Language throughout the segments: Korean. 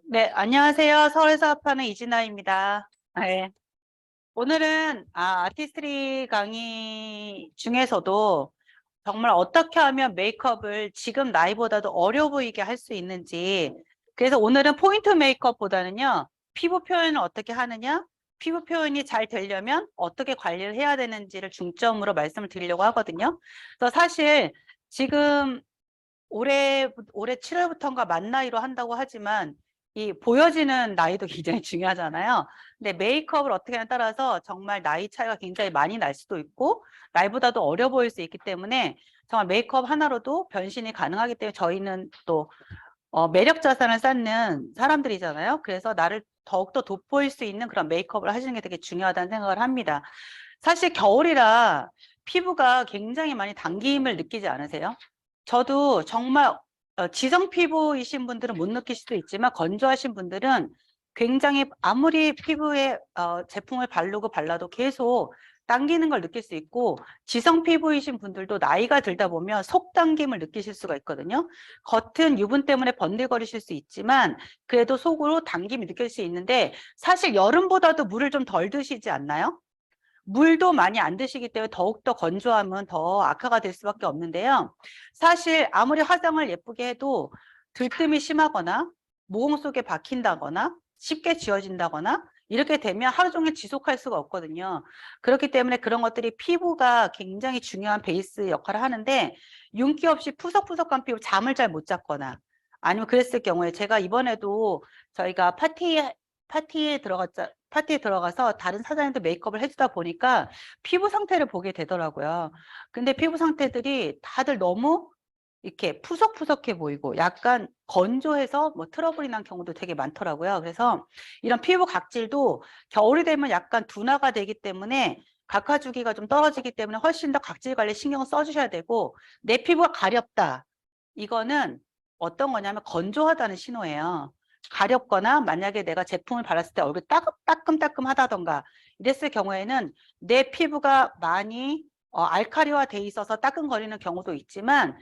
네, 안녕하세요. 서울에서 합하는 이진아입니다. 네. 오늘은 아티스트리 강의 중에서도 정말 어떻게 하면 메이크업을 지금 나이보다도 어려 보이게 할 수 있는지, 그래서 오늘은 포인트 메이크업보다는요, 피부 표현을 어떻게 하느냐, 피부 표현이 잘 되려면 어떻게 관리를 해야 되는지를 중점으로 말씀을 드리려고 하거든요. 그래서 사실 지금 올해 7월부터인가 만 나이로 한다고 하지만 이 보여지는 나이도 굉장히 중요하잖아요. 근데 메이크업을 어떻게 하냐에 따라서 정말 나이 차이가 굉장히 많이 날 수도 있고 나이보다도 어려 보일 수 있기 때문에 정말 메이크업 하나로도 변신이 가능하기 때문에 저희는 또 매력 자산을 쌓는 사람들이잖아요. 그래서 나를 더욱더 돋보일 수 있는 그런 메이크업을 하시는 게 되게 중요하다는 생각을 합니다. 사실 겨울이라 피부가 굉장히 많이 당김을 느끼지 않으세요? 저도 정말 지성 피부이신 분들은 못 느낄 수도 있지만 건조하신 분들은 굉장히 아무리 피부에 제품을 바르고 발라도 계속 당기는 걸 느낄 수 있고 지성 피부이신 분들도 나이가 들다 보면 속 당김을 느끼실 수가 있거든요. 겉은 유분 때문에 번들거리실 수 있지만 그래도 속으로 당김이 느낄 수 있는데 사실 여름보다도 물을 좀 덜 드시지 않나요? 물도 많이 안 드시기 때문에 더욱더 건조하면 더 악화가 될 수밖에 없는데요. 사실 아무리 화장을 예쁘게 해도 들뜸이 심하거나 모공 속에 박힌다거나 쉽게 지워진다거나 이렇게 되면 하루 종일 지속할 수가 없거든요. 그렇기 때문에 그런 것들이 피부가 굉장히 중요한 베이스 역할을 하는데 윤기 없이 푸석푸석한 피부 잠을 잘 못 잤거나 아니면 그랬을 경우에 제가 이번에도 저희가 파티에 들어가서 다른 사장님들 메이크업을 해주다 보니까 피부 상태를 보게 되더라고요. 근데 피부 상태들이 다들 너무 이렇게 푸석푸석해 보이고 약간 건조해서 뭐 트러블이 난 경우도 되게 많더라고요. 그래서 이런 피부 각질도 겨울이 되면 약간 둔화가 되기 때문에 각화 주기가 좀 떨어지기 때문에 훨씬 더 각질 관리 신경을 써주셔야 되고 내 피부가 가렵다. 이거는 어떤 거냐면 건조하다는 신호예요. 가렵거나 만약에 내가 제품을 발랐을 때 얼굴이 따끔따끔하다던가 이랬을 경우에는 내 피부가 많이 알칼리화 돼 있어서 따끔거리는 경우도 있지만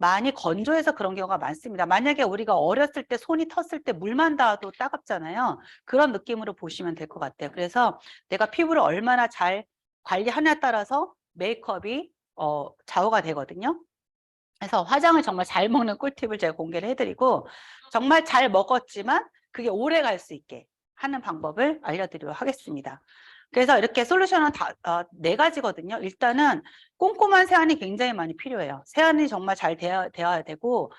많이 건조해서 그런 경우가 많습니다. 만약에 우리가 어렸을 때 손이 텄을 때 물만 닿아도 따갑잖아요. 그런 느낌으로 보시면 될 것 같아요. 그래서 내가 피부를 얼마나 잘 관리하냐에 따라서 메이크업이 좌우가 되거든요. 그래서 화장을 정말 잘 먹는 꿀팁을 제가 공개를 해드리고 정말 잘 먹었지만 그게 오래 갈 수 있게 하는 방법을 알려드리도록 하겠습니다. 그래서 이렇게 솔루션은 네 가지거든요. 일단은 꼼꼼한 세안이 굉장히 많이 필요해요. 세안이 정말 잘 되어야 되고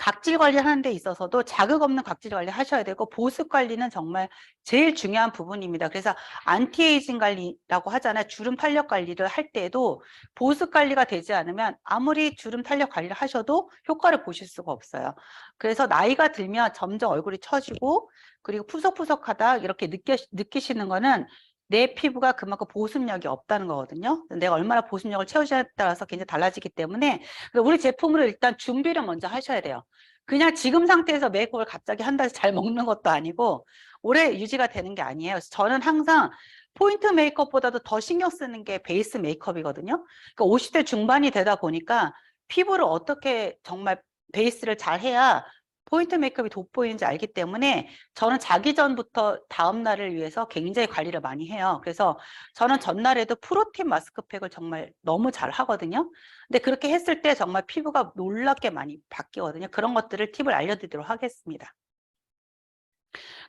각질 관리하는 데 있어서도 자극 없는 각질 관리 하셔야 되고 보습 관리는 정말 제일 중요한 부분입니다. 그래서 안티에이징 관리라고 하잖아요. 주름 탄력 관리를 할 때에도 보습 관리가 되지 않으면 아무리 주름 탄력 관리를 하셔도 효과를 보실 수가 없어요. 그래서 나이가 들면 점점 얼굴이 처지고 그리고 푸석푸석하다 이렇게 느끼시는 거는 내 피부가 그만큼 보습력이 없다는 거거든요. 내가 얼마나 보습력을 채우냐에 따라서 굉장히 달라지기 때문에 우리 제품으로 일단 준비를 먼저 하셔야 돼요. 그냥 지금 상태에서 메이크업을 갑자기 한 달씩 잘 먹는 것도 아니고 오래 유지가 되는 게 아니에요. 그래서 저는 항상 포인트 메이크업보다도 더 신경 쓰는 게 베이스 메이크업이거든요. 그러니까 50대 중반이 되다 보니까 피부를 어떻게 정말 베이스를 잘 해야 포인트 메이크업이 돋보이는지 알기 때문에 저는 자기 전부터 다음 날을 위해서 굉장히 관리를 많이 해요. 그래서 저는 전날에도 프로틴 마스크팩을 정말 너무 잘 하거든요. 근데 그렇게 했을 때 정말 피부가 놀랍게 많이 바뀌거든요. 그런 것들을 팁을 알려드리도록 하겠습니다.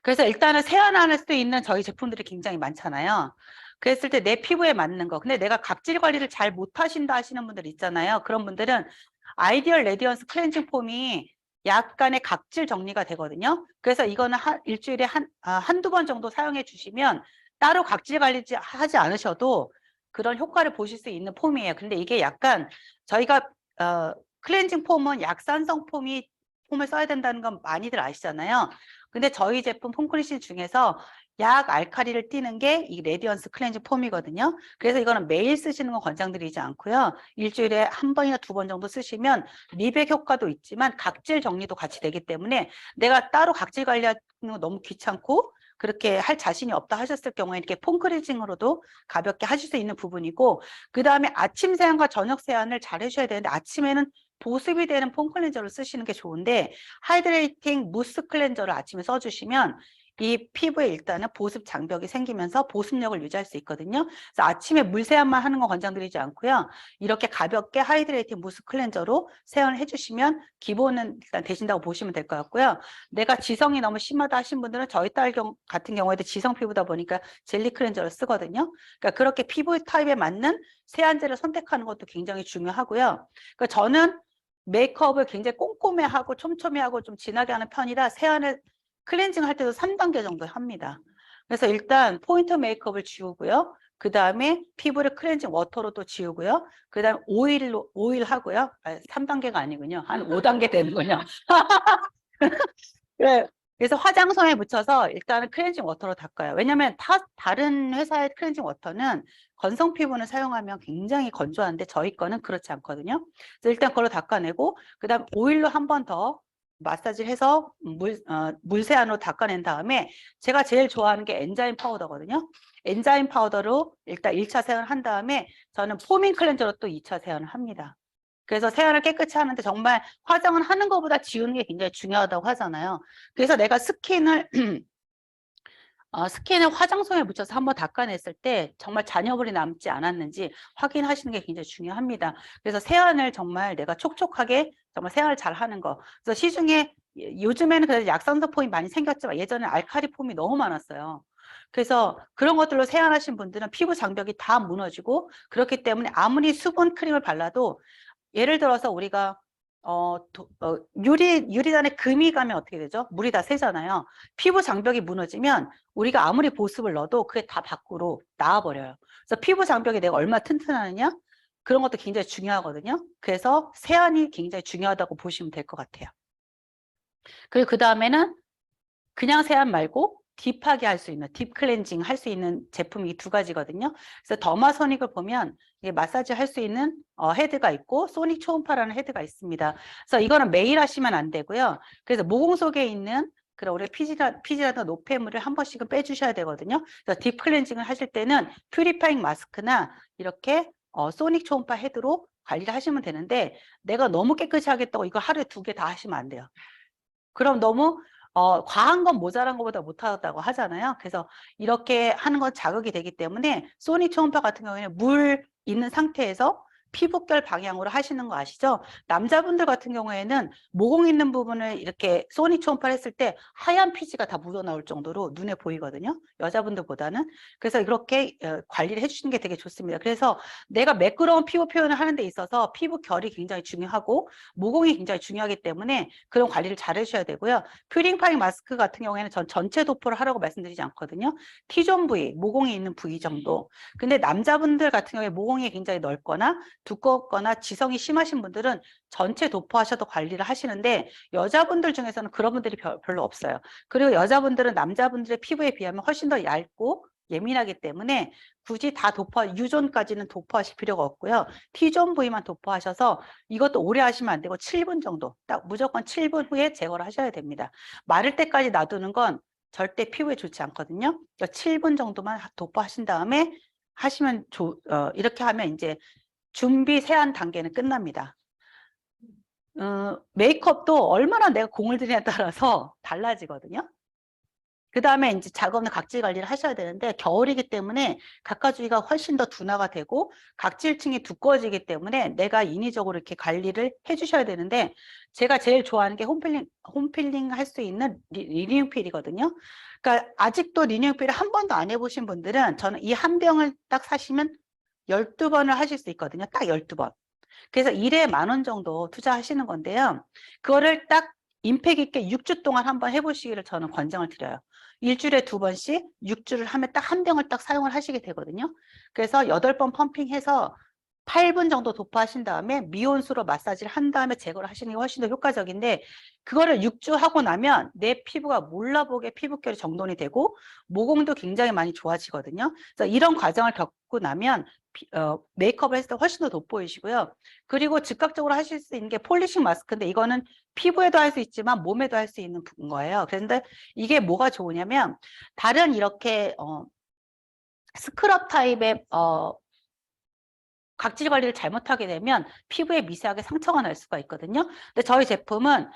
그래서 일단은 세안할 수 있는 저희 제품들이 굉장히 많잖아요. 그랬을 때 내 피부에 맞는 거. 근데 내가 각질 관리를 잘 못하신다 하시는 분들 있잖아요. 그런 분들은 아이디얼 레디언스 클렌징 폼이 약간의 각질 정리가 되거든요. 그래서 이거는 일주일에 한두 번 정도 사용해 주시면 따로 각질 관리 하지 않으셔도 그런 효과를 보실 수 있는 폼이에요. 근데 이게 약간 저희가 클렌징 폼은 약산성 폼을 써야 된다는 건 많이들 아시잖아요. 근데 저희 제품 폼클리신 중에서 약 알칼리를 띠는 게 이 레디언스 클렌징 폼이거든요. 그래서 이거는 매일 쓰시는 건 권장드리지 않고요. 일주일에 한 번이나 두 번 정도 쓰시면 미백 효과도 있지만 각질 정리도 같이 되기 때문에 내가 따로 각질 관리하는 거 너무 귀찮고 그렇게 할 자신이 없다 하셨을 경우에 이렇게 폼 클렌징으로도 가볍게 하실 수 있는 부분이고 그 다음에 아침 세안과 저녁 세안을 잘 해주셔야 되는데 아침에는 보습이 되는 폼 클렌저를 쓰시는 게 좋은데 하이드레이팅 무스 클렌저를 아침에 써주시면 이 피부에 일단은 보습 장벽이 생기면서 보습력을 유지할 수 있거든요. 그래서 아침에 물 세안만 하는 거 권장드리지 않고요. 이렇게 가볍게 하이드레이팅 무스 클렌저로 세안을 해주시면 기본은 일단 되신다고 보시면 될 것 같고요. 내가 지성이 너무 심하다 하신 분들은 저희 딸 같은 경우에도 지성 피부다 보니까 젤리 클렌저를 쓰거든요. 그러니까 그렇게 피부 타입에 맞는 세안제를 선택하는 것도 굉장히 중요하고요. 그러니까 저는 메이크업을 굉장히 꼼꼼해하고 촘촘히하고 좀 진하게 하는 편이라 세안을 클렌징 할 때도 3단계 정도 합니다. 그래서 일단 포인트 메이크업을 지우고요. 그 다음에 피부를 클렌징 워터로 또 지우고요. 그 다음에 오일 하고요. 3단계가 아니군요. 한 5단계 되는군요. 네. 그래서 화장솜에 묻혀서 일단은 클렌징 워터로 닦아요. 왜냐면 다른 회사의 클렌징 워터는 건성 피부는 사용하면 굉장히 건조한데 저희 거는 그렇지 않거든요. 그래서 일단 그걸로 닦아내고 그다음 오일로 한 번 더 마사지를 해서 물세안으로 닦아낸 다음에 제가 제일 좋아하는 게 엔자임 파우더거든요. 엔자임 파우더로 일단 1차 세안을 한 다음에 저는 포밍 클렌저로 또 2차 세안을 합니다. 그래서 세안을 깨끗이 하는데 정말 화장은 하는 것보다 지우는 게 굉장히 중요하다고 하잖아요. 그래서 내가 스킨을 스킨을 화장솜에 묻혀서 한번 닦아냈을 때 정말 잔여물이 남지 않았는지 확인하시는 게 굉장히 중요합니다. 그래서 세안을 정말 내가 촉촉하게 정말 세안을 잘 하는 거. 그래서 시중에 요즘에는 그래도 약산소 폼이 많이 생겼지만 예전에 알칼리 폼이 너무 많았어요. 그래서 그런 것들로 세안하신 분들은 피부 장벽이 다 무너지고 그렇기 때문에 아무리 수분 크림을 발라도 예를 들어서 우리가 유리잔에 금이 가면 어떻게 되죠? 물이 다 새잖아요. 피부 장벽이 무너지면 우리가 아무리 보습을 넣어도 그게 다 밖으로 나와버려요. 그래서 피부 장벽이 내가 얼마나 튼튼하느냐? 그런 것도 굉장히 중요하거든요. 그래서 세안이 굉장히 중요하다고 보시면 될 것 같아요. 그리고 그 다음에는 그냥 세안 말고 딥하게 할 수 있는 딥 클렌징 할 수 있는 제품이 이 두 가지거든요. 그래서 더마소닉을 보면 이게 마사지 할 수 있는 헤드가 있고 소닉 초음파라는 헤드가 있습니다. 그래서 이거는 매일 하시면 안 되고요. 그래서 모공 속에 있는 그런 우리 피지라든가 노폐물을 한 번씩은 빼주셔야 되거든요. 그래서 딥 클렌징을 하실 때는 퓨리파잉 마스크나 이렇게 소닉 초음파 헤드로 관리를 하시면 되는데 내가 너무 깨끗이 하겠다고 이거 하루에 2개 다 하시면 안 돼요. 그럼 너무 과한 건 모자란 것보다 못하다고 하잖아요. 그래서 이렇게 하는 건 자극이 되기 때문에 소닉 초음파 같은 경우에는 물 있는 상태에서 피부결 방향으로 하시는 거 아시죠? 남자분들 같은 경우에는 모공 있는 부분을 이렇게 소닉 초음파를 했을 때 하얀 피지가 다 묻어나올 정도로 눈에 보이거든요. 여자분들보다는. 그래서 이렇게 관리를 해주시는 게 되게 좋습니다. 그래서 내가 매끄러운 피부 표현을 하는 데 있어서 피부 결이 굉장히 중요하고 모공이 굉장히 중요하기 때문에 그런 관리를 잘 해주셔야 되고요. 퓨리파잉 마스크 같은 경우에는 전 전체 도포를 하라고 말씀드리지 않거든요. T존 부위, 모공이 있는 부위 정도. 근데 남자분들 같은 경우에 모공이 굉장히 넓거나 두껍거나 지성이 심하신 분들은 전체 도포하셔도 관리를 하시는데 여자분들 중에서는 그런 분들이 별로 없어요. 그리고 여자분들은 남자분들의 피부에 비하면 훨씬 더 얇고 예민하기 때문에 굳이 다 U존까지는 도포하실 필요가 없고요. T존 부위만 도포하셔서 이것도 오래 하시면 안 되고 7분 정도, 딱 무조건 7분 후에 제거를 하셔야 됩니다. 마를 때까지 놔두는 건 절대 피부에 좋지 않거든요. 그러니까 7분 정도만 도포하신 다음에 하시면 이렇게 하면 이제 준비 세안 단계는 끝납니다. 메이크업도 얼마나 내가 공을 들이냐에 따라서 달라지거든요. 그 다음에 이제 작업은 각질 관리를 하셔야 되는데 겨울이기 때문에 각가주기가 훨씬 더 둔화가 되고 각질층이 두꺼워지기 때문에 내가 인위적으로 이렇게 관리를 해주셔야 되는데 제가 제일 좋아하는 게 홈필링 할 수 있는 리뉴필이거든요. 그러니까 아직도 리뉴필을 한 번도 안 해보신 분들은 저는 이 한 병을 딱 사시면 12번을 하실 수 있거든요. 딱 12번. 그래서 1회 10,000원 정도 투자하시는 건데요. 그거를 딱 임팩 있게 6주 동안 한번 해보시기를 저는 권장을 드려요. 일주일에 2번씩 6주를 하면 딱 한 병을 딱 사용을 하시게 되거든요. 그래서 8번 펌핑해서 8분 정도 도포하신 다음에 미온수로 마사지를 한 다음에 제거를 하시는 게 훨씬 더 효과적인데 그거를 6주 하고 나면 내 피부가 몰라보게 피부결이 정돈이 되고 모공도 굉장히 많이 좋아지거든요. 그래서 이런 과정을 겪고 나면 메이크업을 했을 때 훨씬 더 돋보이시고요. 그리고 즉각적으로 하실 수 있는 게 폴리싱 마스크인데 이거는 피부에도 할 수 있지만 몸에도 할 수 있는 거예요. 그런데 이게 뭐가 좋으냐면 다른 이렇게 스크럽 타입의 각질 관리를 잘못하게 되면 피부에 미세하게 상처가 날 수가 있거든요. 근데 저희 제품은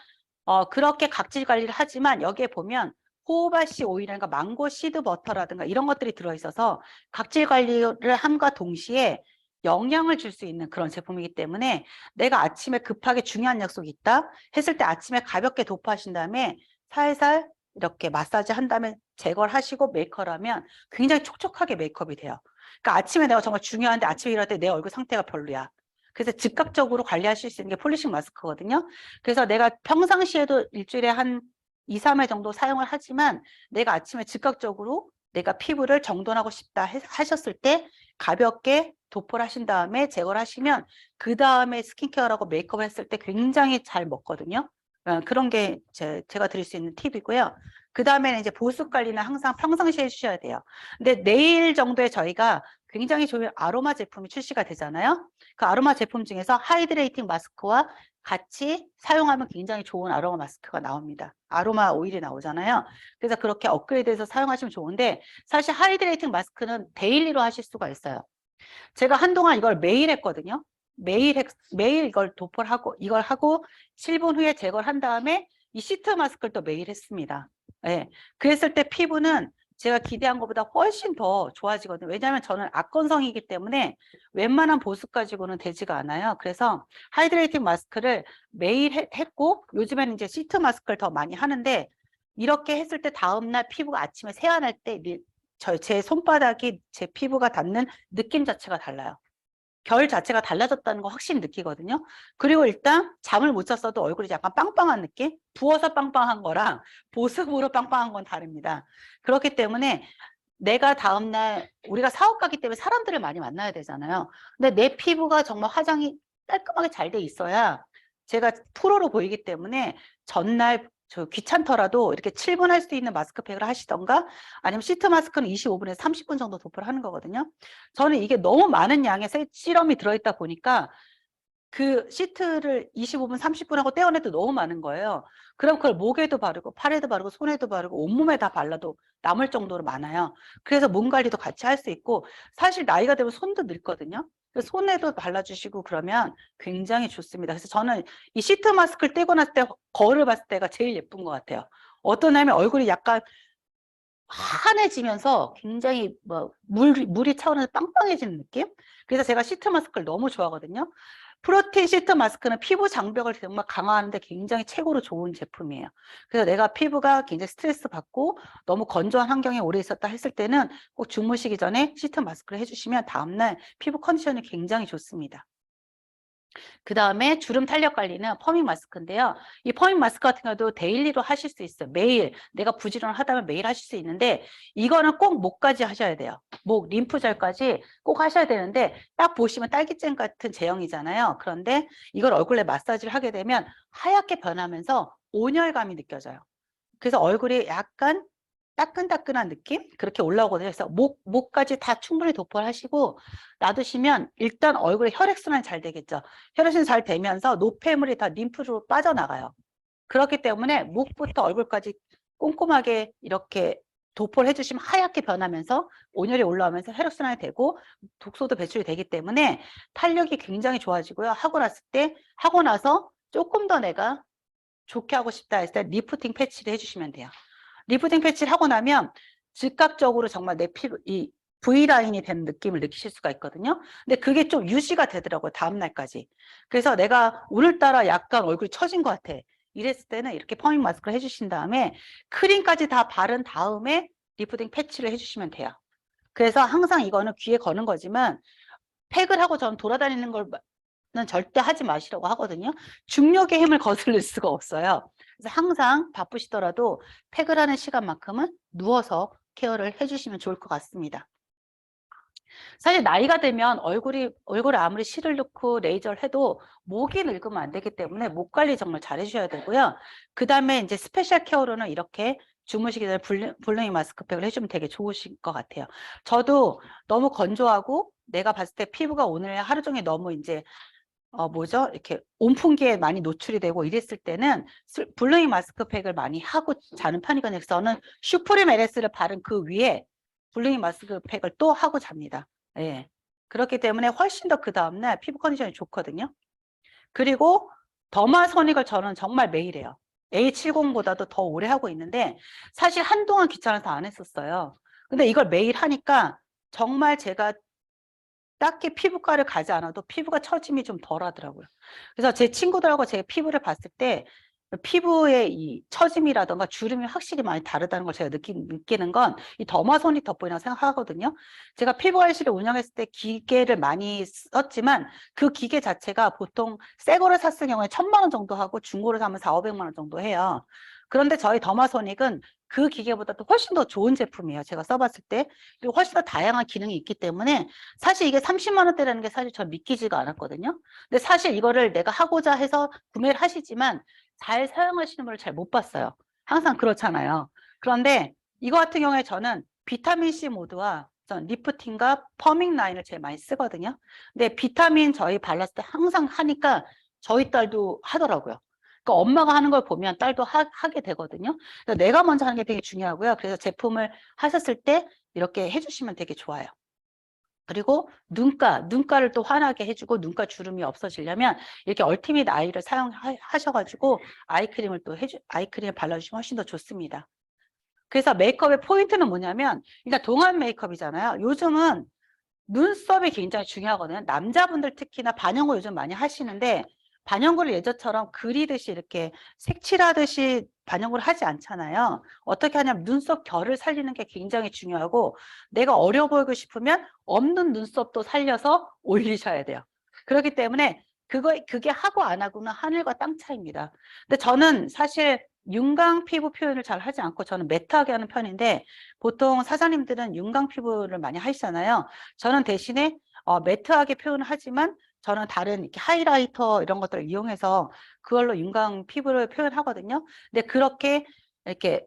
그렇게 각질 관리를 하지만 여기에 보면 호호바씨 오일이라든가 망고 시드 버터라든가 이런 것들이 들어있어서 각질 관리를 함과 동시에 영양을 줄 수 있는 그런 제품이기 때문에 내가 아침에 급하게 중요한 약속이 있다 했을 때 아침에 가볍게 도포하신 다음에 살살 이렇게 마사지 한 다음에 제거를 하시고 메이크업을 하면 굉장히 촉촉하게 메이크업이 돼요. 그러니까 아침에 내가 정말 중요한데 아침에 일어날 때 내 얼굴 상태가 별로야. 그래서 즉각적으로 관리하실 수 있는 게 폴리싱 마스크거든요. 그래서 내가 평상시에도 일주일에 한 2, 3회 정도 사용을 하지만 내가 아침에 즉각적으로 내가 피부를 정돈하고 싶다 하셨을 때 가볍게 도포를 하신 다음에 제거를 하시면 그 다음에 스킨케어라고 메이크업을 했을 때 굉장히 잘 먹거든요. 그런 게 제가 드릴 수 있는 팁이고요. 그 다음에는 이제 보습 관리는 항상 평상시에 해주셔야 돼요. 근데 내일 정도에 저희가 굉장히 좋은 아로마 제품이 출시가 되잖아요. 그 아로마 제품 중에서 하이드레이팅 마스크와 같이 사용하면 굉장히 좋은 아로마 마스크가 나옵니다. 아로마 오일이 나오잖아요. 그래서 그렇게 업그레이드해서 사용하시면 좋은데 사실 하이드레이팅 마스크는 데일리로 하실 수가 있어요. 제가 한동안 이걸 매일 했거든요. 매일 이걸 도포를 하고 이걸 하고 7분 후에 제거를 한 다음에 이 시트 마스크를 또 매일 했습니다. 예. 그랬을 때 피부는 제가 기대한 것보다 훨씬 더 좋아지거든요. 왜냐하면 저는 악건성이기 때문에 웬만한 보습 가지고는 되지가 않아요. 그래서 하이드레이팅 마스크를 매일 했고 요즘에는 이제 시트 마스크를 더 많이 하는데 이렇게 했을 때 다음날 피부가 아침에 세안할 때 제 손바닥이 제 피부가 닿는 느낌 자체가 달라요. 결 자체가 달라졌다는 거 확실히 느끼거든요. 그리고 일단 잠을 못 잤어도 얼굴이 약간 빵빵한 느낌? 부어서 빵빵한 거랑 보습으로 빵빵한 건 다릅니다. 그렇기 때문에 내가 다음날 우리가 사업가기 때문에 사람들을 많이 만나야 되잖아요. 근데 내 피부가 정말 화장이 깔끔하게 잘 돼 있어야 제가 프로로 보이기 때문에 전날 귀찮더라도 이렇게 7분 할 수 있는 마스크팩을 하시던가 아니면 시트 마스크는 25분에서 30분 정도 도포를 하는 거거든요. 저는 이게 너무 많은 양의 시럼이 들어있다 보니까 그 시트를 25분, 30분 하고 떼어내도 너무 많은 거예요. 그럼 그걸 목에도 바르고 팔에도 바르고 손에도 바르고 온몸에 다 발라도 남을 정도로 많아요. 그래서 몸 관리도 같이 할 수 있고 사실 나이가 되면 손도 늙거든요. 그래서 손에도 발라주시고 그러면 굉장히 좋습니다. 그래서 저는 이 시트 마스크를 떼고 났을 때 거울을 봤을 때가 제일 예쁜 것 같아요. 어떠냐면 얼굴이 약간 환해지면서 굉장히 물이 차오르면서 빵빵해지는 느낌? 그래서 제가 시트 마스크를 너무 좋아하거든요. 프로틴 시트 마스크는 피부 장벽을 정말 강화하는데 굉장히 최고로 좋은 제품이에요. 그래서 내가 피부가 굉장히 스트레스 받고 너무 건조한 환경에 오래 있었다 했을 때는 꼭 주무시기 전에 시트 마스크를 해주시면 다음날 피부 컨디션이 굉장히 좋습니다. 그 다음에 주름 탄력 관리는 퍼밍 마스크인데요. 이 퍼밍 마스크 같은 경우도 데일리로 하실 수 있어요. 매일 내가 부지런하다면 매일 하실 수 있는데 이거는 꼭 목까지 하셔야 돼요. 목, 림프절까지 꼭 하셔야 되는데 딱 보시면 딸기잼 같은 제형이잖아요. 그런데 이걸 얼굴에 마사지를 하게 되면 하얗게 변하면서 온열감이 느껴져요. 그래서 얼굴이 약간 따끈따끈한 느낌? 그렇게 올라오거든요. 그래서 목까지 다 충분히 도포를 하시고 놔두시면 일단 얼굴에 혈액순환이 잘 되겠죠. 혈액순환이 잘 되면서 노폐물이 다 림프로 빠져나가요. 그렇기 때문에 목부터 얼굴까지 꼼꼼하게 이렇게 도포를 해주시면 하얗게 변하면서 온열이 올라오면서 혈액순환이 되고 독소도 배출이 되기 때문에 탄력이 굉장히 좋아지고요. 하고 나서 조금 더 내가 좋게 하고 싶다 했을 때 리프팅 패치를 해주시면 돼요. 리프팅 패치를 하고 나면 즉각적으로 정말 내 피부, 이 V라인이 되는 느낌을 느끼실 수가 있거든요. 근데 그게 좀 유지가 되더라고요. 다음날까지. 그래서 내가 오늘따라 약간 얼굴이 처진 것 같아. 이랬을 때는 이렇게 퍼밍 마스크를 해주신 다음에 크림까지 다 바른 다음에 리프팅 패치를 해주시면 돼요. 그래서 항상 이거는 귀에 거는 거지만 팩을 하고 전 돌아다니는 걸 는 절대 하지 마시라고 하거든요. 중력의 힘을 거슬릴 수가 없어요. 그래서 항상 바쁘시더라도 팩을 하는 시간만큼은 누워서 케어를 해주시면 좋을 것 같습니다. 사실 나이가 되면 얼굴에 아무리 실을 넣고 레이저를 해도 목이 늙으면 안 되기 때문에 목 관리 정말 잘 해주셔야 되고요. 그 다음에 이제 스페셜 케어로는 이렇게 주무시기 전에 블루밍 마스크팩을 해주면 되게 좋으실 것 같아요. 저도 너무 건조하고 내가 봤을 때 피부가 오늘 하루 종일 너무 이제 이렇게 온풍기에 많이 노출이 되고 이랬을 때는 블루잉 마스크팩을 많이 하고 자는 편이거든요. 그래서 저는 슈프림 LS를 바른 그 위에 블루잉 마스크팩을 또 하고 잡니다. 예. 그렇기 때문에 훨씬 더 그 다음날 피부 컨디션이 좋거든요. 그리고 더마소닉을 저는 정말 매일 해요. A70보다도 더 오래 하고 있는데 사실 한동안 귀찮아서 안 했었어요. 근데 이걸 매일 하니까 정말 제가 딱히 피부과를 가지 않아도 피부가 처짐이 좀 덜 하더라고요. 그래서 제 친구들하고 제 피부를 봤을 때 피부의 이 처짐이라던가 주름이 확실히 많이 다르다는 걸 제가 느끼는 건 이 더마소닉 덕분이라고 생각하거든요. 제가 피부관리실을 운영했을 때 기계를 많이 썼지만 그 기계 자체가 보통 새 거를 샀을 경우에 1,000만 원 정도 하고 중고를 사면 400~500만 원 정도 해요. 그런데 저희 더마소닉은 그 기계보다도 훨씬 더 좋은 제품이에요. 제가 써봤을 때. 그리고 훨씬 더 다양한 기능이 있기 때문에 사실 이게 30만 원대라는 게 사실 전 믿기지가 않았거든요. 근데 사실 이거를 내가 하고자 해서 구매를 하시지만 잘 사용하시는 분을 잘 못 봤어요. 항상 그렇잖아요. 그런데 이거 같은 경우에 저는 비타민C 모드와 전 리프팅과 퍼밍 라인을 제일 많이 쓰거든요. 근데 비타민 저희 발랐을 때 항상 하니까 저희 딸도 하더라고요. 그러니까 엄마가 하는 걸 보면 딸도 하게 되거든요. 그래서 내가 먼저 하는 게 되게 중요하고요. 그래서 제품을 하셨을 때 이렇게 해주시면 되게 좋아요. 그리고 눈가를 또 환하게 해주고 눈가 주름이 없어지려면 이렇게 얼티밋 아이를 사용하셔가지고 아이크림을 발라주시면 훨씬 더 좋습니다. 그래서 메이크업의 포인트는 뭐냐면 일단 동안 메이크업이잖아요. 요즘은 눈썹이 굉장히 중요하거든요. 남자분들 특히나 반영구 요즘 많이 하시는데 반영구를 예전처럼 그리듯이 이렇게 색칠하듯이 반영구를 하지 않잖아요. 어떻게 하냐면 눈썹 결을 살리는 게 굉장히 중요하고 내가 어려 보이고 싶으면 없는 눈썹도 살려서 올리셔야 돼요. 그렇기 때문에 그게 하고 안 하고는 하늘과 땅 차이입니다. 근데 저는 사실 윤광 피부 표현을 잘 하지 않고 저는 매트하게 하는 편인데 보통 사장님들은 윤광 피부를 많이 하시잖아요. 저는 대신에 매트하게 표현을 하지만 저는 다른 이렇게 하이라이터 이런 것들을 이용해서 그걸로 윤광 피부를 표현하거든요. 근데 그렇게 이렇게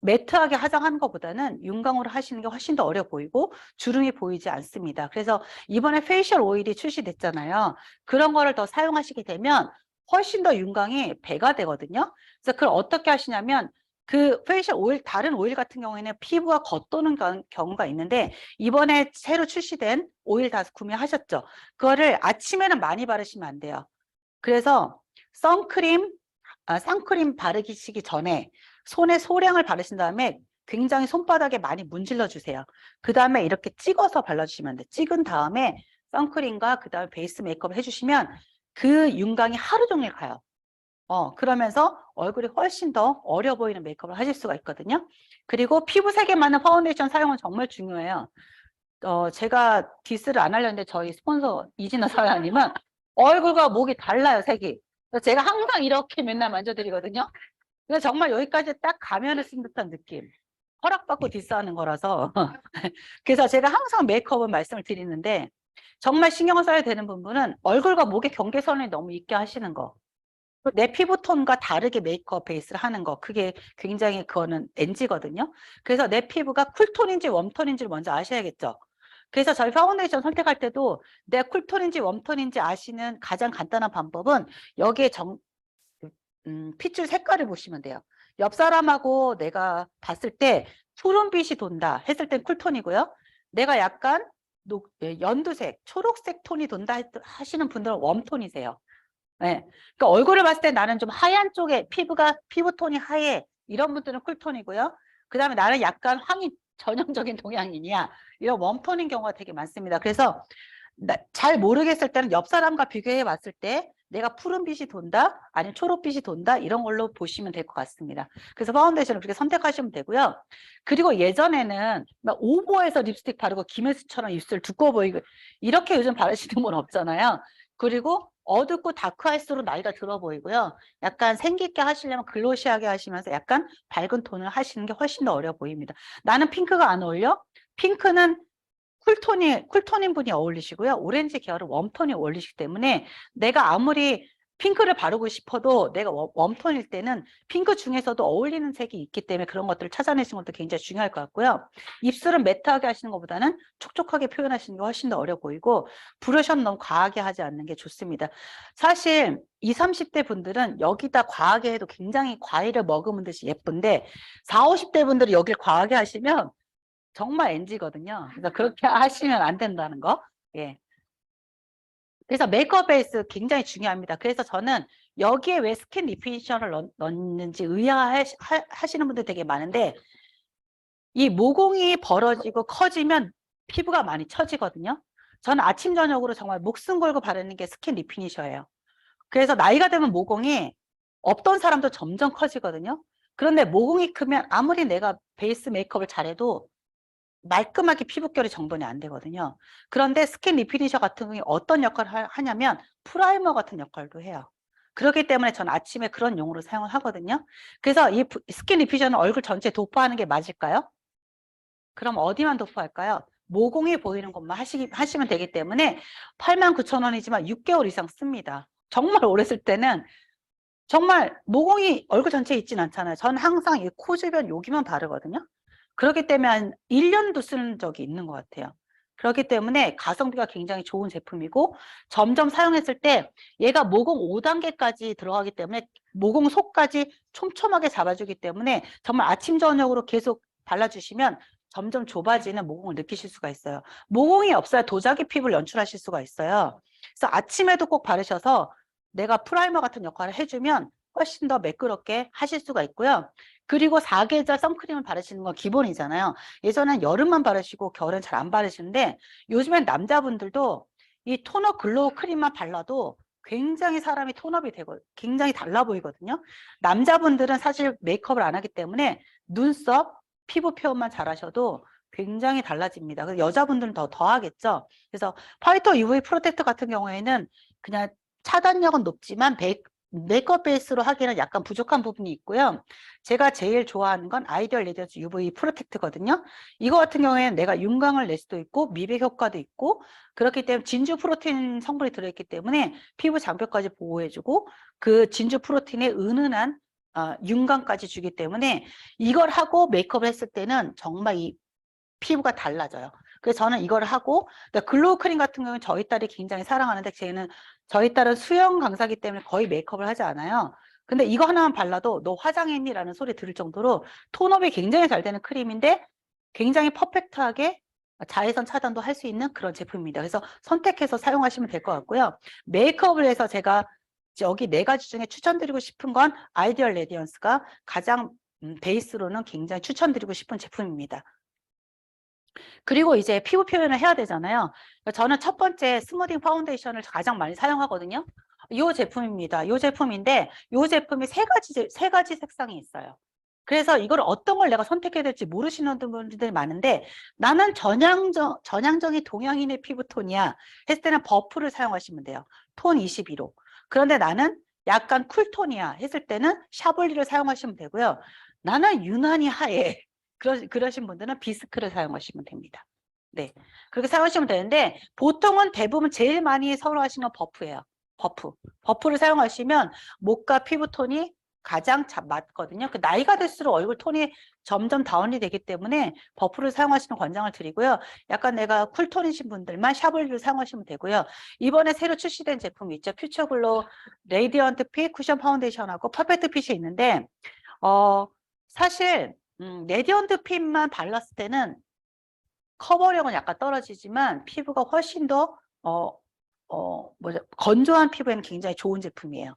매트하게 화장하는 것보다는 윤광으로 하시는 게 훨씬 더 어려 보이고 주름이 보이지 않습니다. 그래서 이번에 페이셜 오일이 출시됐잖아요. 그런 거를 더 사용하시게 되면 훨씬 더 윤광이 배가 되거든요. 그래서 그걸 어떻게 하시냐면 그 페이셜 오일, 다른 오일 같은 경우에는 피부가 겉도는 경우가 있는데 이번에 새로 출시된 오일 다 구매하셨죠? 그거를 아침에는 많이 바르시면 안 돼요. 그래서 선크림 바르시기 전에 손에 소량을 바르신 다음에 굉장히 손바닥에 많이 문질러 주세요. 그 다음에 이렇게 찍어서 발라주시면 돼요. 찍은 다음에 선크림과 그 다음에 베이스 메이크업을 해주시면 그 윤광이 하루 종일 가요. 그러면서 얼굴이 훨씬 더 어려 보이는 메이크업을 하실 수가 있거든요. 그리고 피부색에 맞는 파운데이션 사용은 정말 중요해요. 제가 디스를 안 하려는데 저희 스폰서 이진아 사장님은 얼굴과 목이 달라요, 색이. 그래서 제가 항상 이렇게 맨날 만져드리거든요. 그래서 정말 여기까지 딱 가면을 쓴 듯한 느낌. 허락받고 디스하는 거라서. 그래서 제가 항상 메이크업은 말씀을 드리는데 정말 신경을 써야 되는 부분은 얼굴과 목의 경계선을 너무 있게 하시는 거. 내 피부톤과 다르게 메이크업 베이스를 하는 거. 그게 굉장히 그거는 NG거든요. 그래서 내 피부가 쿨톤인지 웜톤인지를 먼저 아셔야겠죠. 그래서 저희 파운데이션 선택할 때도 내 쿨톤인지 웜톤인지 아시는 가장 간단한 방법은 여기에 핏줄 색깔을 보시면 돼요. 옆 사람하고 내가 봤을 때 푸른빛이 돈다 했을 땐 쿨톤이고요. 내가 약간 연두색, 초록색 톤이 돈다 하시는 분들은 웜톤이세요. 네. 그러니까 얼굴을 봤을 때 나는 좀 하얀 쪽에 피부톤이 하얘 이런 분들은 쿨톤이고요. 그 다음에 나는 약간 황이 전형적인 동양인이야 이런 웜톤인 경우가 되게 많습니다. 그래서 잘 모르겠을 때는 옆 사람과 비교해 봤을 때 내가 푸른빛이 돈다 아니면 초록빛이 돈다 이런 걸로 보시면 될 것 같습니다. 그래서 파운데이션을 그렇게 선택하시면 되고요. 그리고 예전에는 막 오버해서 립스틱 바르고 김혜수처럼 입술 두꺼워 보이고 이렇게 요즘 바르시는 분 없잖아요. 그리고 어둡고 다크할수록 나이가 들어 보이고요. 약간 생기 있게 하시려면 글로시하게 하시면서 약간 밝은 톤을 하시는 게 훨씬 더 어려 보입니다. 나는 핑크가 안 어울려? 핑크는 쿨톤인 분이 어울리시고요. 오렌지 계열은 웜톤이 어울리시기 때문에 내가 아무리 핑크를 바르고 싶어도 내가 웜톤일 때는 핑크 중에서도 어울리는 색이 있기 때문에 그런 것들을 찾아내시는 것도 굉장히 중요할 것 같고요. 입술은 매트하게 하시는 것보다는 촉촉하게 표현하시는 게 훨씬 더 어려 보이고 브러셔는 너무 과하게 하지 않는 게 좋습니다. 사실 20, 30대 분들은 여기다 과하게 해도 굉장히 과일을 머금은 듯이 예쁜데 40, 50대 분들이 여기를 과하게 하시면 정말 NG거든요. 그래서 그렇게 하시면 안 된다는 거. 예. 그래서 메이크업 베이스 굉장히 중요합니다. 그래서 저는 여기에 왜 스킨 리피니셔를 넣는지 의아하시는 분들 되게 많은데, 이 모공이 벌어지고 커지면 피부가 많이 처지거든요. 저는 아침 저녁으로 정말 목숨 걸고 바르는 게 스킨 리피니셔예요. 그래서 나이가 되면 모공이 없던 사람도 점점 커지거든요. 그런데 모공이 크면 아무리 내가 베이스 메이크업을 잘해도 말끔하게 피부결이 정돈이 안 되거든요. 그런데 스킨 리피니셔 같은 경우에 어떤 역할을 하냐면 프라이머 같은 역할도 해요. 그렇기 때문에 저는 아침에 그런 용으로 사용을 하거든요. 그래서 이 스킨 리피니셔는 얼굴 전체에 도포하는 게 맞을까요? 그럼 어디만 도포할까요? 모공이 보이는 것만 하시면 되기 때문에 89,000원이지만 6개월 이상 씁니다. 정말 오래 쓸 때는 정말 모공이 얼굴 전체에 있진 않잖아요. 저는 항상 이 코 주변 여기만 바르거든요. 그렇기 때문에 한 1년도 쓰는 적이 있는 것 같아요. 그렇기 때문에 가성비가 굉장히 좋은 제품이고, 점점 사용했을 때 얘가 모공 5단계까지 들어가기 때문에 모공 속까지 촘촘하게 잡아주기 때문에 정말 아침 저녁으로 계속 발라주시면 점점 좁아지는 모공을 느끼실 수가 있어요. 모공이 없어야 도자기 피부를 연출하실 수가 있어요. 그래서 아침에도 꼭 바르셔서 내가 프라이머 같은 역할을 해주면 훨씬 더 매끄럽게 하실 수가 있고요. 그리고 사계절 선크림을 바르시는 건 기본이잖아요. 예전엔 여름만 바르시고 겨울엔 잘 안 바르시는데, 요즘엔 남자분들도 이 토너 글로우 크림만 발라도 굉장히 사람이 톤업이 되고 굉장히 달라 보이거든요. 남자분들은 사실 메이크업을 안 하기 때문에 눈썹, 피부 표현만 잘하셔도 굉장히 달라집니다. 그래서 여자분들은 더 하겠죠. 그래서 화이터 UV 프로텍터 같은 경우에는 그냥 차단력은 높지만 메이크업 베이스로 하기에는 약간 부족한 부분이 있고요. 제가 제일 좋아하는 건 아이디얼 레디언스 UV 프로텍트거든요. 이거 같은 경우에는 내가 윤광을 낼 수도 있고 미백 효과도 있고, 그렇기 때문에 진주 프로틴 성분이 들어있기 때문에 피부 장벽까지 보호해주고 그 진주 프로틴의 은은한 윤광까지 주기 때문에 이걸 하고 메이크업을 했을 때는 정말 이 피부가 달라져요. 그래서 저는 이걸 하고, 글로우 크림 같은 경우는 저희 딸이 굉장히 사랑하는데, 저희 딸은 수영 강사기 때문에 거의 메이크업을 하지 않아요. 근데 이거 하나만 발라도 너 화장했니? 라는 소리 들을 정도로 톤업이 굉장히 잘 되는 크림인데 굉장히 퍼펙트하게 자외선 차단도 할 수 있는 그런 제품입니다. 그래서 선택해서 사용하시면 될 것 같고요. 메이크업을 해서 제가 여기 4가지 중에 추천드리고 싶은 건 아이디얼 레디언스가 가장 베이스로는 굉장히 추천드리고 싶은 제품입니다. 그리고 이제 피부 표현을 해야 되잖아요. 저는 첫 번째 스무딩 파운데이션을 가장 많이 사용하거든요. 이 제품입니다. 이 제품인데 이 제품이 세 가지 색상이 있어요. 그래서 이걸 어떤 걸 내가 선택해야 될지 모르시는 분들이 많은데, 나는 전향적인 동양인의 피부톤이야 했을 때는 버프를 사용하시면 돼요. 톤 22로. 그런데 나는 약간 쿨톤이야 했을 때는 샤블리를 사용하시면 되고요. 나는 유난히 하얘 그러신 분들은 비스크를 사용하시면 됩니다. 네, 그렇게 사용하시면 되는데 보통은 대부분 제일 많이 선호하시는 건 버프예요. 버프를 사용하시면 목과 피부톤이 가장 맞거든요. 그 나이가 들수록 얼굴 톤이 점점 다운이 되기 때문에 버프를 사용하시는 권장을 드리고요. 약간 내가 쿨톤이신 분들만 샤블리를 사용하시면 되고요. 이번에 새로 출시된 제품이 있죠. 퓨처글로 레이디언트 핏 쿠션 파운데이션하고 퍼펙트 핏이 있는데, 사실 레디언트 핏만 발랐을 때는 커버력은 약간 떨어지지만 피부가 훨씬 더 건조한 피부에는 굉장히 좋은 제품이에요.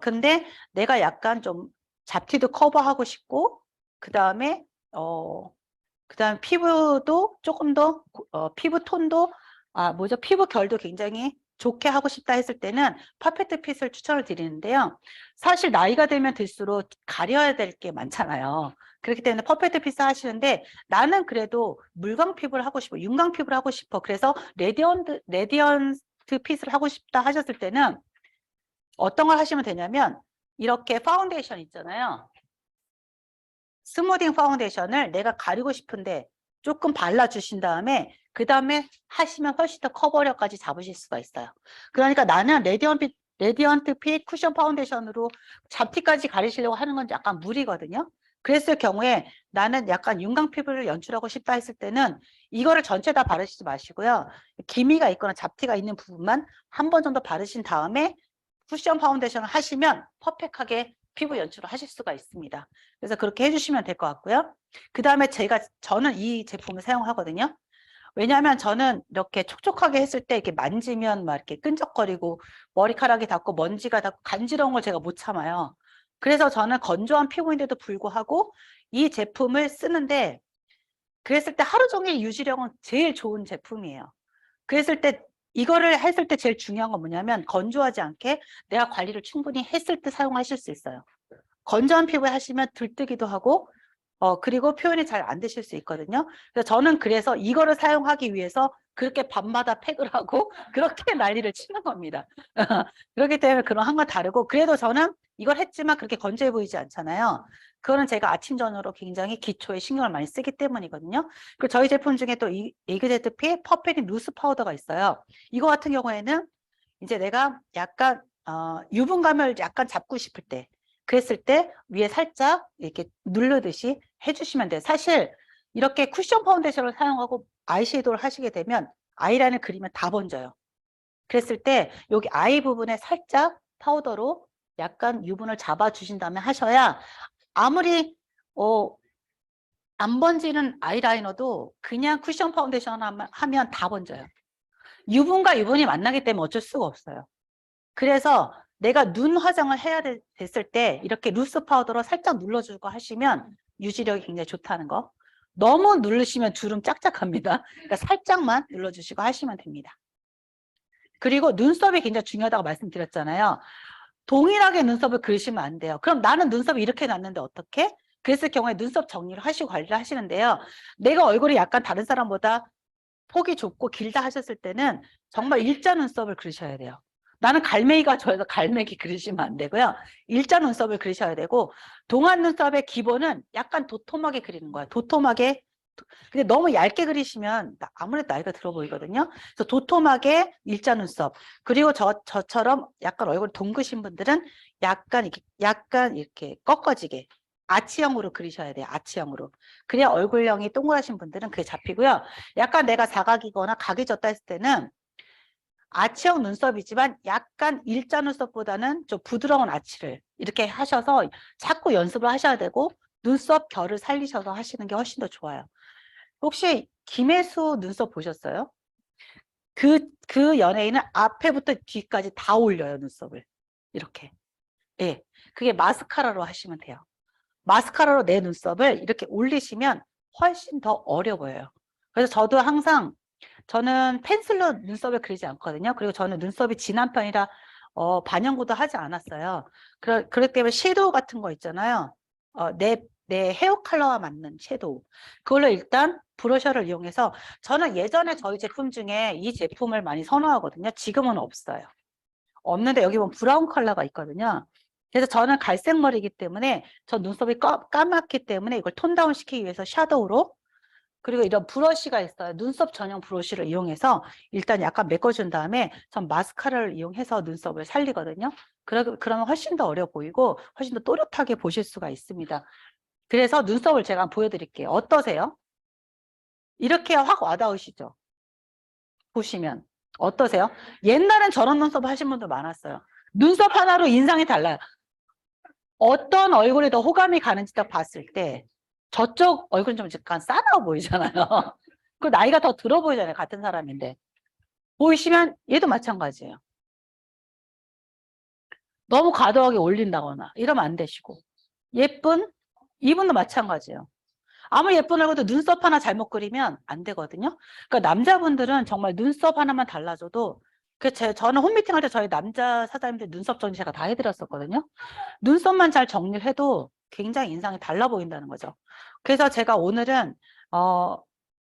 근데 내가 약간 좀 잡티도 커버하고 싶고, 그다음에 피부도 조금 더 피부 톤도 피부 결도 굉장히 좋게 하고 싶다 했을 때는 퍼펙트 핏을 추천을 드리는데요. 사실 나이가 들면 들수록 가려야 될 게 많잖아요. 그렇기 때문에 퍼펙트 핏을 하시는데 나는 그래도 물광 피부를 하고 싶어, 윤광 피부를 하고 싶어. 그래서 레디언트 핏을 하고 싶다 하셨을 때는 어떤 걸 하시면 되냐면, 이렇게 파운데이션 있잖아요. 스무딩 파운데이션을 내가 가리고 싶은데 조금 발라주신 다음에 그 다음에 하시면 훨씬 더 커버력까지 잡으실 수가 있어요. 그러니까 나는 레디언트 핏 쿠션 파운데이션으로 잡티까지 가리시려고 하는 건 약간 무리거든요. 그랬을 경우에 나는 약간 윤광 피부를 연출하고 싶다 했을 때는 이거를 전체 다 바르시지 마시고요. 기미가 있거나 잡티가 있는 부분만 한 번 정도 바르신 다음에 쿠션 파운데이션을 하시면 퍼펙트하게 피부 연출을 하실 수가 있습니다. 그래서 그렇게 해주시면 될 것 같고요. 그 다음에 저는 이 제품을 사용하거든요. 왜냐하면 저는 이렇게 촉촉하게 했을 때 이렇게 만지면 막 이렇게 끈적거리고 머리카락이 닿고 먼지가 닿고 간지러운 걸 제가 못 참아요. 그래서 저는 건조한 피부인데도 불구하고 이 제품을 쓰는데 그랬을 때 하루 종일 유지력은 제일 좋은 제품이에요. 그랬을 때 이거를 했을 때 제일 중요한 건 뭐냐면 건조하지 않게 내가 관리를 충분히 했을 때 사용하실 수 있어요. 건조한 피부에 하시면 들뜨기도 하고 그리고 표현이 잘 안 되실 수 있거든요. 그래서 저는 그래서 이거를 사용하기 위해서 그렇게 밤마다 팩을 하고 그렇게 난리를 치는 겁니다. 그렇기 때문에 그런 한건 다르고 그래도 저는 이걸 했지만 그렇게 건조해 보이지 않잖아요. 그거는 제가 아침 저녁으로 굉장히 기초에 신경을 많이 쓰기 때문이거든요. 그리고 저희 제품 중에 또 이그제트피 퍼펙트 루스 파우더가 있어요. 이거 같은 경우에는 이제 내가 약간 유분감을 약간 잡고 싶을 때 그랬을 때 위에 살짝 이렇게 누르듯이 해주시면 돼요. 사실 이렇게 쿠션 파운데이션을 사용하고 아이섀도우를 하시게 되면 아이라인을 그리면 다 번져요. 그랬을 때 여기 아이 부분에 살짝 파우더로 약간 유분을 잡아주신 다음에 하셔야 아무리 안 번지는 아이라이너도 그냥 쿠션 파운데이션 하면 다 번져요. 유분과 유분이 만나기 때문에 어쩔 수가 없어요. 그래서 내가 눈 화장을 해야 됐을 때 이렇게 루스 파우더로 살짝 눌러주고 하시면 유지력이 굉장히 좋다는 거. 너무 누르시면 주름 짝짝합니다. 그러니까 살짝만 눌러주시고 하시면 됩니다. 그리고 눈썹이 굉장히 중요하다고 말씀드렸잖아요. 동일하게 눈썹을 그리시면 안 돼요. 그럼 나는 눈썹이 이렇게 났는데 어떻게? 그랬을 경우에 눈썹 정리를 하시고 관리를 하시는데요. 내가 얼굴이 약간 다른 사람보다 폭이 좁고 길다 하셨을 때는 정말 일자 눈썹을 그리셔야 돼요. 나는 갈매기가 좋아서 갈매기 그리시면 안 되고요. 일자 눈썹을 그리셔야 되고 동안 눈썹의 기본은 약간 도톰하게 그리는 거예요. 도톰하게. 근데 너무 얇게 그리시면 아무래도 나이가 들어 보이거든요. 그래서 도톰하게 일자 눈썹. 그리고 저처럼 약간 얼굴 동그신 분들은 약간 이렇게 꺾어지게 아치형으로 그리셔야 돼요. 아치형으로. 그래야 얼굴형이 동그라신 분들은 그게 잡히고요. 약간 내가 사각이거나 각이 졌다 했을 때는 아치형 눈썹이지만 약간 일자 눈썹보다는 좀 부드러운 아치를 이렇게 하셔서 자꾸 연습을 하셔야 되고 눈썹 결을 살리셔서 하시는 게 훨씬 더 좋아요. 혹시 김혜수 눈썹 보셨어요? 그 연예인은 앞에부터 뒤까지 다 올려요, 눈썹을. 이렇게. 예. 그게 마스카라로 하시면 돼요. 마스카라로 내 눈썹을 이렇게 올리시면 훨씬 더 어려 보여요. 그래서 저도 항상 저는 펜슬로 눈썹을 그리지 않거든요. 그리고 저는 눈썹이 진한 편이라 반영구도 하지 않았어요. 그렇기 때문에 섀도우 같은 거 있잖아요. 내 헤어 컬러와 맞는 섀도우. 그걸로 일단 브러셔를 이용해서 저는 예전에 저희 제품 중에 이 제품을 많이 선호하거든요. 지금은 없어요. 없는데 여기 보면 브라운 컬러가 있거든요. 그래서 저는 갈색 머리이기 때문에 저 눈썹이 까맣기 때문에 이걸 톤 다운 시키기 위해서 샤도우로 그리고 이런 브러쉬가 있어요. 눈썹 전용 브러쉬를 이용해서 일단 약간 메꿔준 다음에 전 마스카라를 이용해서 눈썹을 살리거든요. 그러면 훨씬 더 어려 보이고 훨씬 더 또렷하게 보실 수가 있습니다. 그래서 눈썹을 제가 한번 보여드릴게요. 어떠세요? 이렇게 확 와닿으시죠? 보시면 어떠세요? 옛날엔 저런 눈썹 하신 분도 많았어요. 눈썹 하나로 인상이 달라요. 어떤 얼굴에 더 호감이 가는지 딱 봤을 때 저쪽 얼굴은 좀 약간 싸나워 보이잖아요. 그 나이가 더 들어 보이잖아요. 같은 사람인데. 보이시면 얘도 마찬가지예요. 너무 과도하게 올린다거나 이러면 안 되시고. 예쁜 이분도 마찬가지예요. 아무리 예쁜 얼굴도 눈썹 하나 잘못 그리면 안 되거든요. 그러니까 남자분들은 정말 눈썹 하나만 달라져도 저는 홈미팅 할 때 저희 남자 사장님들 눈썹 정리 제가 다 해드렸었거든요. 눈썹만 잘 정리를 해도 굉장히 인상이 달라 보인다는 거죠. 그래서 제가 오늘은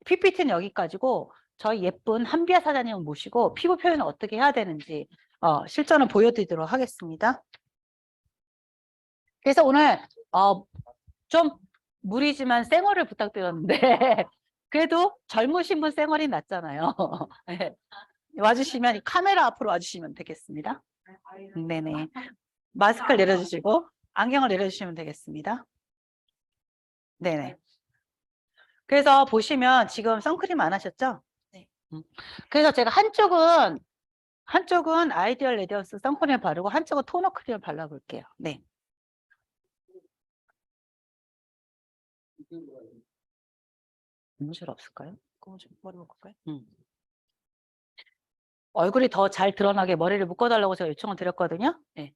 PPT는 여기까지고 저희 예쁜 한비아 사장님을 모시고 피부 표현을 어떻게 해야 되는지 실전을 보여드리도록 하겠습니다. 그래서 오늘 좀 무리지만 쌩얼을 부탁드렸는데 그래도 젊으신 분 쌩얼이 낫잖아요. 네. 와주시면 카메라 앞으로 와주시면 되겠습니다. 네네. 마스크를 내려주시고 안경을 내려주시면 되겠습니다. 네네. 그래서 보시면 지금 선크림 안 하셨죠? 네. 그래서 제가 한쪽은 아이디얼 레디언스 선크림을 바르고 한쪽은 토너 크림을 발라볼게요. 네. 음실 없을까요? 머리 묶을까요? 얼굴이 더 잘 드러나게 머리를 묶어달라고 제가 요청을 드렸거든요. 네.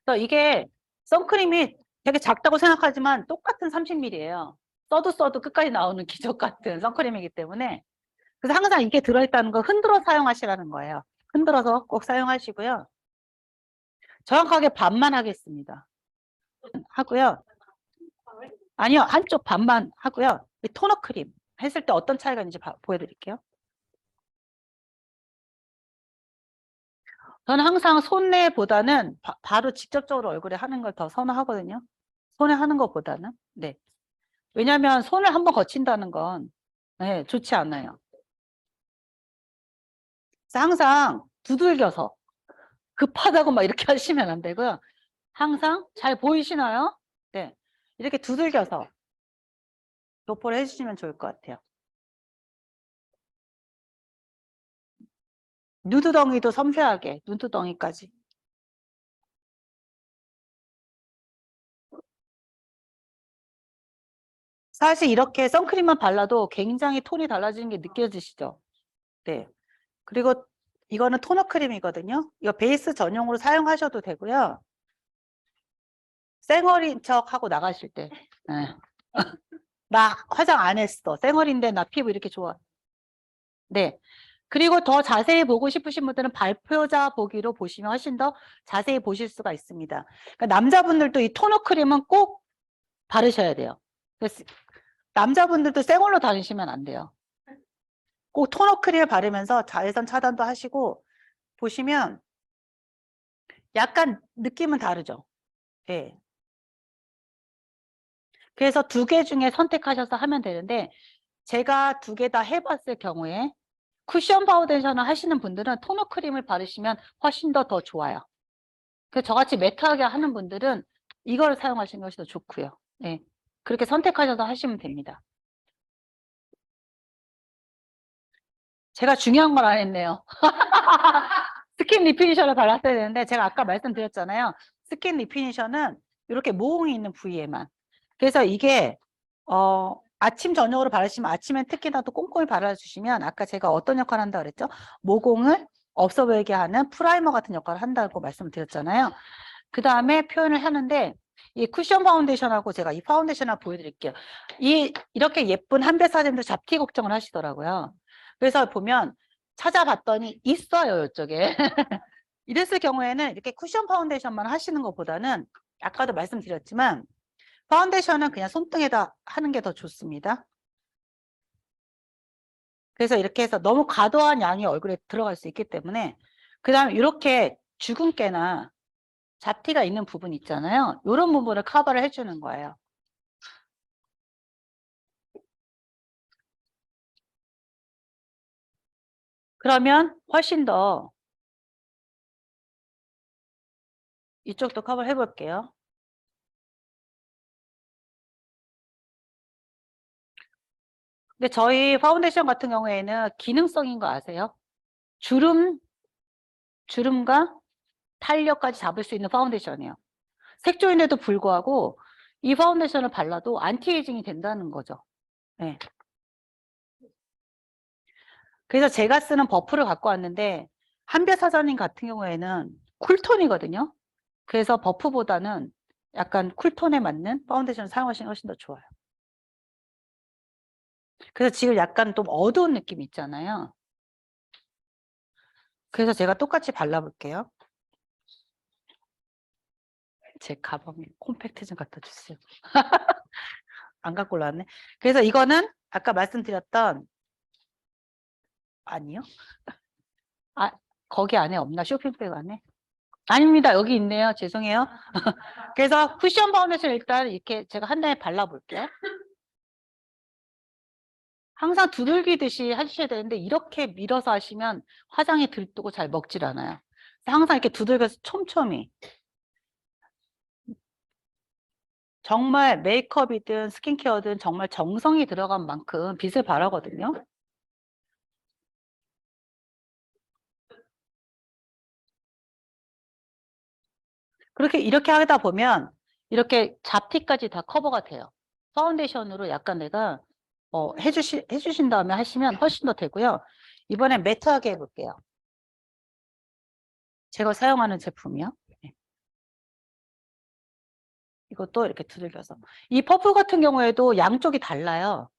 그래서 이게 선크림이 되게 작다고 생각하지만 똑같은 30ml예요. 써도 끝까지 나오는 기적 같은 선크림이기 때문에 그래서 항상 이게 들어있다는 거 흔들어 사용하시라는 거예요. 흔들어서 꼭 사용하시고요. 정확하게 반만 하겠습니다. 하고요. 아니요, 한쪽 반만 하고요. 이 토너 크림 했을 때 어떤 차이가 있는지 보여드릴게요. 저는 항상 손내보다는 바로 직접적으로 얼굴에 하는 걸 더 선호하거든요. 손에 하는 것보다는. 네. 왜냐하면 손을 한번 거친다는 건 네, 좋지 않아요. 그래서 항상 두들겨서 급하다고 막 이렇게 하시면 안 되고요. 항상 잘 보이시나요? 네. 이렇게 두들겨서 도포를 해주시면 좋을 것 같아요. 눈두덩이도 섬세하게, 눈두덩이까지. 사실 이렇게 선크림만 발라도 굉장히 톤이 달라지는 게 느껴지시죠? 네. 그리고 이거는 토너 크림이거든요. 이거 베이스 전용으로 사용하셔도 되고요. 쌩얼인 척 하고 나가실 때. 네. 나 화장 안 했어. 쌩얼인데 나 피부 이렇게 좋아. 네. 그리고 더 자세히 보고 싶으신 분들은 발표자 보기로 보시면 훨씬 더 자세히 보실 수가 있습니다. 그러니까 남자분들도 이 토너 크림은 꼭 바르셔야 돼요. 그래서 남자분들도 쌩얼로 다니시면 안 돼요. 꼭 토너 크림을 바르면서 자외선 차단도 하시고 보시면 약간 느낌은 다르죠. 예. 그래서 두 개 중에 선택하셔서 하면 되는데 제가 두 개 다 해봤을 경우에 쿠션 파운데이션을 하시는 분들은 토너 크림을 바르시면 훨씬 더 좋아요. 그 저같이 매트하게 하는 분들은 이걸 사용하시는 것이 더 좋고요. 네. 그렇게 선택하셔서 하시면 됩니다. 제가 중요한 걸 안 했네요. 스킨 리피니셔를 발랐어야 되는데 제가 아까 말씀드렸잖아요. 스킨 리피니셔는 이렇게 모공이 있는 부위에만. 그래서 이게 아침 저녁으로 바르시면 아침엔 특히나 또 꼼꼼히 발라주시면 아까 제가 어떤 역할을 한다고 그랬죠? 모공을 없어 보이게 하는 프라이머 같은 역할을 한다고 말씀드렸잖아요. 그 다음에 표현을 하는데 이 쿠션 파운데이션하고 제가 이 파운데이션을 보여드릴게요. 이렇게 예쁜 한배 사진도 잡티 걱정을 하시더라고요. 그래서 보면 찾아봤더니 있어요, 이쪽에. 이랬을 경우에는 이렇게 쿠션 파운데이션만 하시는 것보다는 아까도 말씀드렸지만 파운데이션은 그냥 손등에다 하는 게 더 좋습니다. 그래서 이렇게 해서 너무 과도한 양이 얼굴에 들어갈 수 있기 때문에 그 다음에 이렇게 주근깨나 잡티가 있는 부분 있잖아요. 이런 부분을 커버를 해주는 거예요. 그러면 훨씬 더 이쪽도 커버를 해볼게요. 근데 저희 파운데이션 같은 경우에는 기능성인 거 아세요? 주름과 탄력까지 잡을 수 있는 파운데이션이에요. 색조인데도 불구하고 이 파운데이션을 발라도 안티에이징이 된다는 거죠. 네. 그래서 제가 쓰는 버프를 갖고 왔는데 한배 사장님 같은 경우에는 쿨톤이거든요. 그래서 버프보다는 약간 쿨톤에 맞는 파운데이션을 사용하시는 게 훨씬 더 좋아요. 그래서 지금 약간 좀 어두운 느낌 있잖아요. 그래서 제가 똑같이 발라볼게요. 제 가방에 콤팩트 좀 갖다 주세요. 안 갖고 올라왔네. 그래서 이거는 아까 말씀드렸던 아니요. 아, 거기 안에 없나? 쇼핑백 안에? 아닙니다. 여기 있네요. 죄송해요. 그래서 쿠션 파운데이션 일단 이렇게 제가 한 단에 발라볼게요. 항상 두들기듯이 하셔야 되는데 이렇게 밀어서 하시면 화장이 들뜨고 잘 먹질 않아요. 항상 이렇게 두들겨서 촘촘히. 정말 메이크업이든 스킨케어든 정말 정성이 들어간 만큼 빛을 발하거든요. 그렇게 이렇게 하다 보면 이렇게 잡티까지 다 커버가 돼요. 파운데이션으로 약간 내가 해주신 다음에 하시면 훨씬 더 되고요. 이번엔 매트하게 해볼게요. 제가 사용하는 제품이요. 네. 이것도 이렇게 두들겨서. 이 퍼플 같은 경우에도 양쪽이 달라요.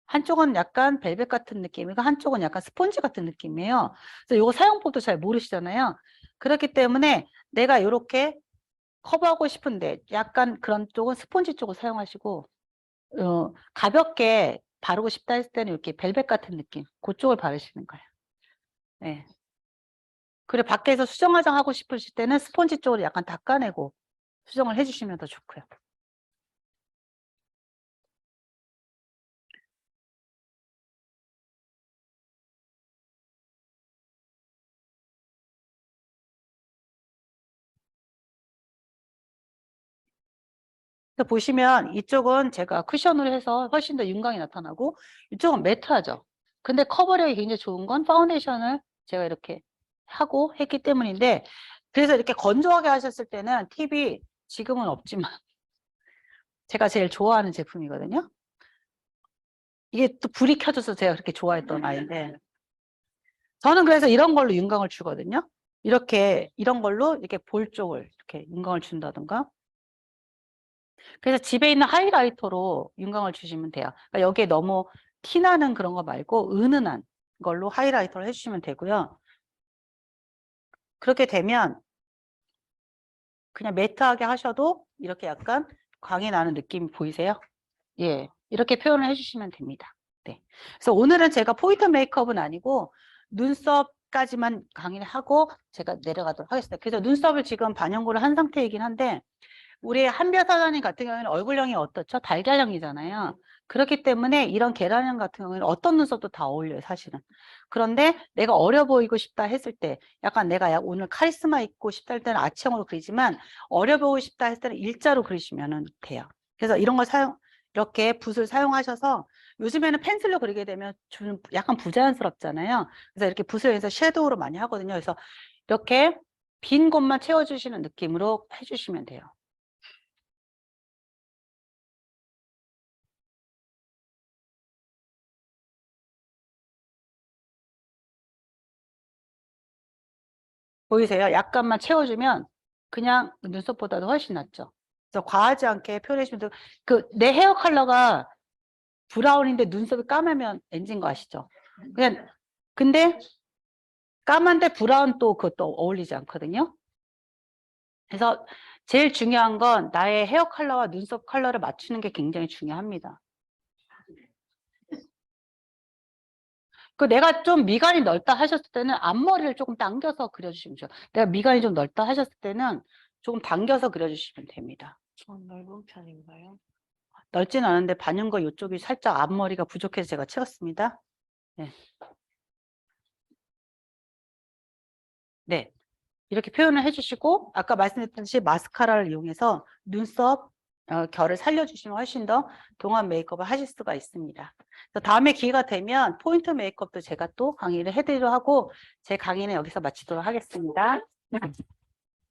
한쪽은 약간 벨벳 같은 느낌이고 한쪽은 약간 스펀지 같은 느낌이에요. 그래서 이거 사용법도 잘 모르시잖아요. 그렇기 때문에 내가 이렇게 커버하고 싶은데 약간 그런 쪽은 스펀지 쪽을 사용하시고 가볍게 바르고 싶다 했을 때는 이렇게 벨벳 같은 느낌 그쪽을 바르시는 거예요. 네. 그리고 밖에서 수정 화장하고 싶으실 때는 스펀지 쪽으로 약간 닦아내고 수정을 해주시면 더 좋고요. 그래서 보시면 이쪽은 제가 쿠션으로 해서 훨씬 더 윤광이 나타나고 이쪽은 매트하죠. 근데 커버력이 굉장히 좋은 건 파운데이션을 제가 이렇게 하고 했기 때문인데 그래서 이렇게 건조하게 하셨을 때는 팁이 지금은 없지만 제가 제일 좋아하는 제품이거든요. 이게 또 불이 켜져서 제가 그렇게 좋아했던 아이인데 저는 그래서 이런 걸로 윤광을 주거든요. 이렇게 이런 걸로 이렇게 볼 쪽을 이렇게 윤광을 준다든가 그래서 집에 있는 하이라이터로 윤광을 주시면 돼요. 그러니까 여기에 너무 티나는 그런 거 말고 은은한 걸로 하이라이터를 해주시면 되고요. 그렇게 되면 그냥 매트하게 하셔도 이렇게 약간 광이 나는 느낌이 보이세요? 예, 이렇게 표현을 해주시면 됩니다. 네. 그래서 오늘은 제가 포인트 메이크업은 아니고 눈썹까지만 강의를 하고 제가 내려가도록 하겠습니다. 그래서 눈썹을 지금 반영구를 한 상태이긴 한데 우리 한별 사장님 같은 경우에는 얼굴형이 어떻죠? 달걀형이잖아요. 그렇기 때문에 이런 계란형 같은 경우에는 어떤 눈썹도 다 어울려요, 사실은. 그런데 내가 어려 보이고 싶다 했을 때, 약간 내가 오늘 카리스마 있고 싶다 할 때는 아치형으로 그리지만, 어려 보이고 싶다 했을 때는 일자로 그리시면 돼요. 그래서 이런 걸 이렇게 붓을 사용하셔서, 요즘에는 펜슬로 그리게 되면 좀 약간 부자연스럽잖아요. 그래서 이렇게 붓을 해서 섀도우로 많이 하거든요. 그래서 이렇게 빈 곳만 채워주시는 느낌으로 해주시면 돼요. 보이세요? 약간만 채워주면 그냥 눈썹보다도 훨씬 낫죠. 그래서 과하지 않게 표현해주시면 되고, 내 헤어 컬러가 브라운인데 눈썹이 까매면 엔진 거 아시죠? 그냥, 근데 까만데 브라운 또 그것도 어울리지 않거든요. 그래서 제일 중요한 건 나의 헤어 컬러와 눈썹 컬러를 맞추는 게 굉장히 중요합니다. 내가 좀 미간이 넓다 하셨을 때는 앞머리를 조금 당겨서 그려주시면 좋아요. 내가 미간이 좀 넓다 하셨을 때는 조금 당겨서 그려주시면 됩니다. 넓은 편인가요? 넓지는 않은데 반영과 이쪽이 살짝 앞머리가 부족해서 제가 채웠습니다. 네. 네. 이렇게 표현을 해주시고 아까 말씀드렸듯이 마스카라를 이용해서 눈썹 결을 살려주시면 훨씬 더 동안 메이크업을 하실 수가 있습니다. 다음에 기회가 되면 포인트 메이크업도 제가 또 강의를 해드리도록 하고 제 강의는 여기서 마치도록 하겠습니다.